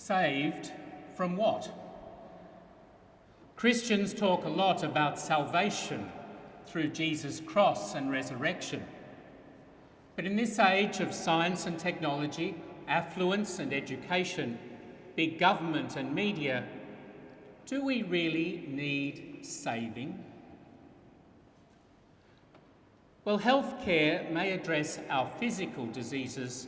Saved from what? Christians talk a lot about salvation through Jesus' cross and resurrection. But in this age of science and technology, affluence and education, big government and media, do we really need saving? Well, healthcare may address our physical diseases,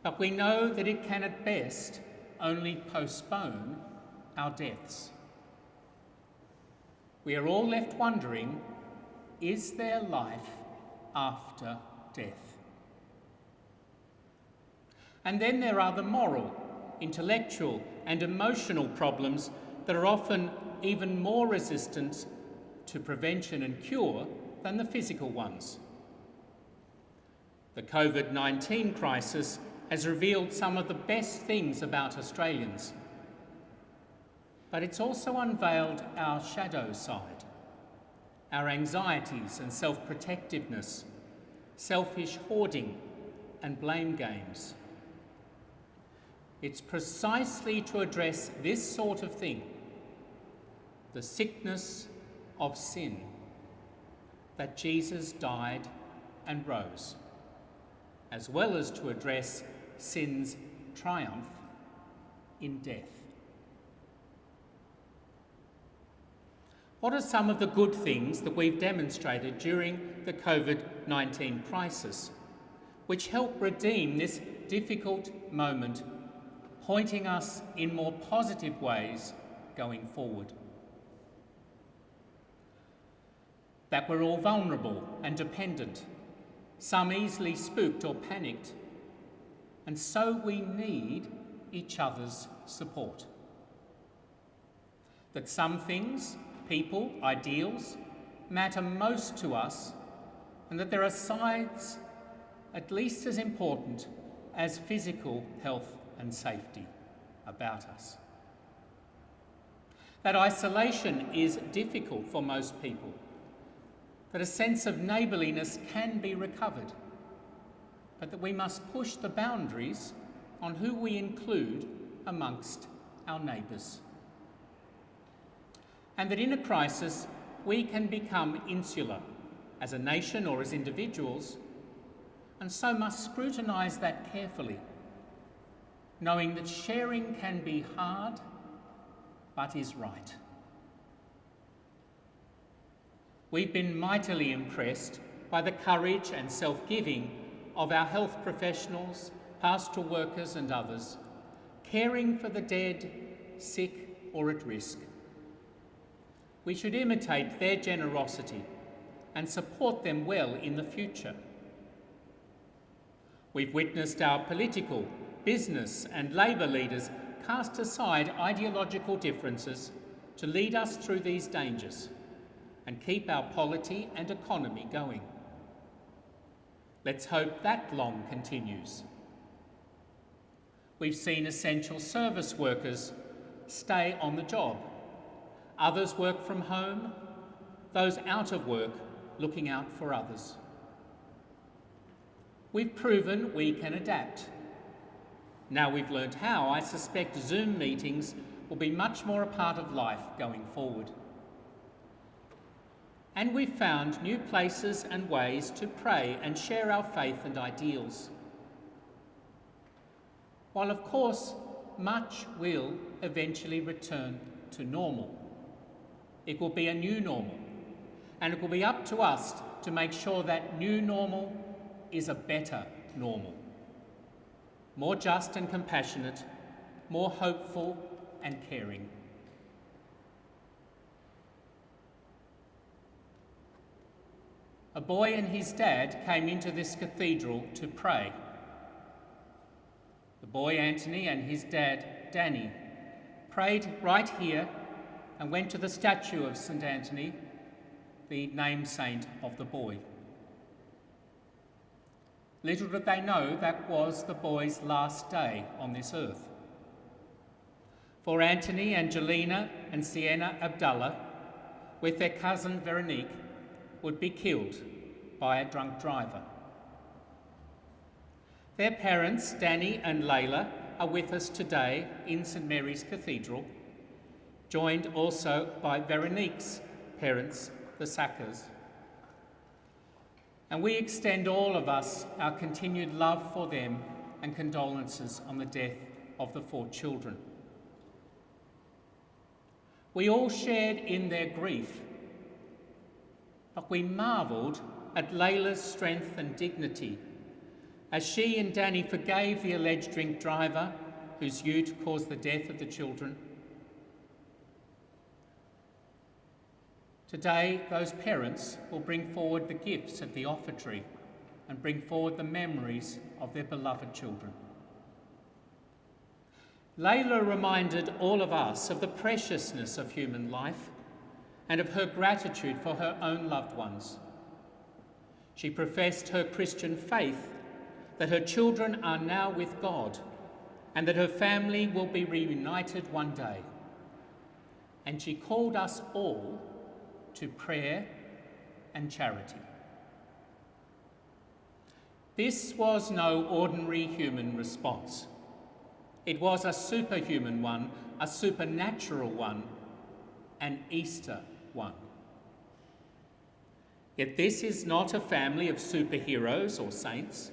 but we know that it can at best only postpone our deaths. We are all left wondering, is there life after death? And then there are the moral, intellectual and emotional problems that are often even more resistant to prevention and cure than the physical ones. The COVID-19 crisis has revealed some of the best things about Australians, but it's also unveiled our shadow side, our anxieties and self-protectiveness, selfish hoarding and blame games. It's precisely to address this sort of thing, the sickness of sin, that Jesus died and rose, as well as to address sin's triumph in death. What are some of the good things that we've demonstrated during the COVID-19 crisis, which help redeem this difficult moment, pointing us in more positive ways going forward? That we're all vulnerable and dependent, some easily spooked or panicked, and so we need each other's support. That some things, people, ideals, matter most to us, and that there are sides at least as important as physical health and safety about us. That isolation is difficult for most people, that a sense of neighbourliness can be recovered, but that we must push the boundaries on who we include amongst our neighbours. And that in a crisis, we can become insular as a nation or as individuals, and so must scrutinise that carefully, knowing that sharing can be hard, but is right. We've been mightily impressed by the courage and self-giving of our health professionals, pastoral workers and others, caring for the dead, sick or at risk. We should imitate their generosity and support them well in the future. We've witnessed our political, business and labour leaders cast aside ideological differences to lead us through these dangers and keep our polity and economy going. Let's hope that long continues. We've seen essential service workers stay on the job, others work from home, those out of work looking out for others. We've proven we can adapt. Now we've learned how, I suspect Zoom meetings will be much more a part of life going forward. And we've found new places and ways to pray and share our faith and ideals. While of course much will eventually return to normal, it will be a new normal, and it will be up to us to make sure that new normal is a better normal, more just and compassionate, more hopeful and caring. A boy and his dad came into this cathedral to pray. The boy Anthony and his dad Danny prayed right here and went to the statue of St. Anthony, the name saint of the boy. Little did they know that was the boy's last day on this earth. For Anthony, Angelina and Sienna Abdallah, with their cousin Veronique, would be killed by a drunk driver. Their parents, Danny and Layla, are with us today in St Mary's Cathedral, joined also by Veronique's parents, the Sackers. And we extend all of us our continued love for them and condolences on the death of the 4 children. We all shared in their grief, but we marvelled at Layla's strength and dignity as she and Danny forgave the alleged drink driver whose ute caused the death of the children. Today, those parents will bring forward the gifts at the offertory and bring forward the memories of their beloved children. Layla reminded all of us of the preciousness of human life and of her gratitude for her own loved ones. She professed her Christian faith, that her children are now with God and that her family will be reunited one day. And she called us all to prayer and charity. This was no ordinary human response. It was a superhuman one, a supernatural one, an Easter one. Yet this is not a family of superheroes or saints.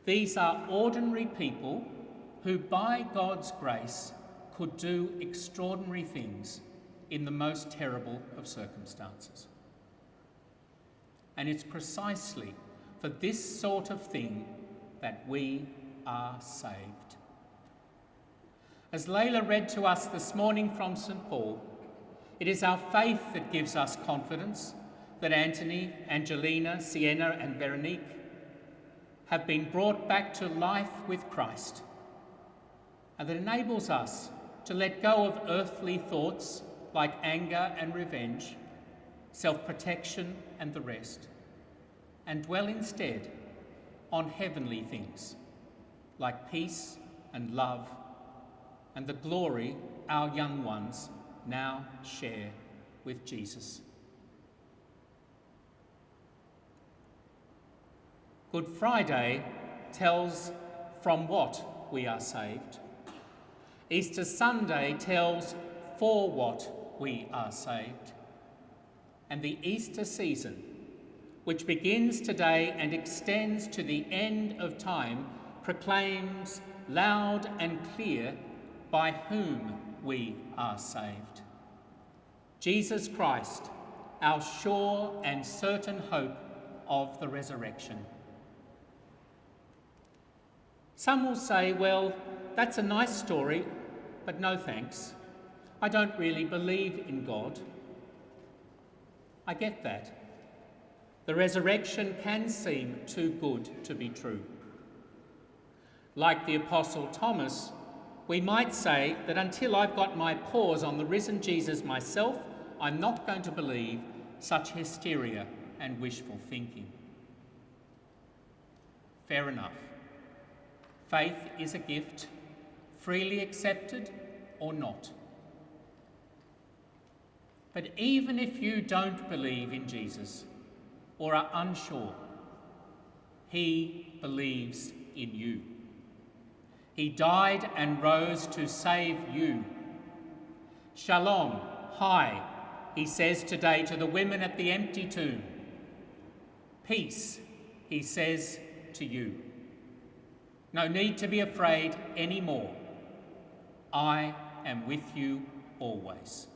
These are ordinary people who, by God's grace, could do extraordinary things in the most terrible of circumstances. And it's precisely for this sort of thing that we are saved. As Layla read to us this morning from St Paul, it is our faith that gives us confidence that Anthony, Angelina, Sienna and Veronique have been brought back to life with Christ, and that enables us to let go of earthly thoughts like anger and revenge, self-protection and the rest, and dwell instead on heavenly things like peace and love and the glory our young ones now share with Jesus. Good Friday tells from what we are saved. Easter Sunday tells for what we are saved. And the Easter season, which begins today and extends to the end of time, proclaims loud and clear by whom we are saved. Jesus Christ, our sure and certain hope of the resurrection. Some will say, well, that's a nice story, but no thanks. I don't really believe in God. I get that. The resurrection can seem too good to be true. Like the Apostle Thomas, we might say that until I've got my paws on the risen Jesus myself, I'm not going to believe such hysteria and wishful thinking. Fair enough. Faith is a gift, freely accepted or not. But even if you don't believe in Jesus or are unsure, he believes in you. He died and rose to save you. Shalom, hi, he says today to the women at the empty tomb. Peace, he says to you. No need to be afraid anymore. I am with you always.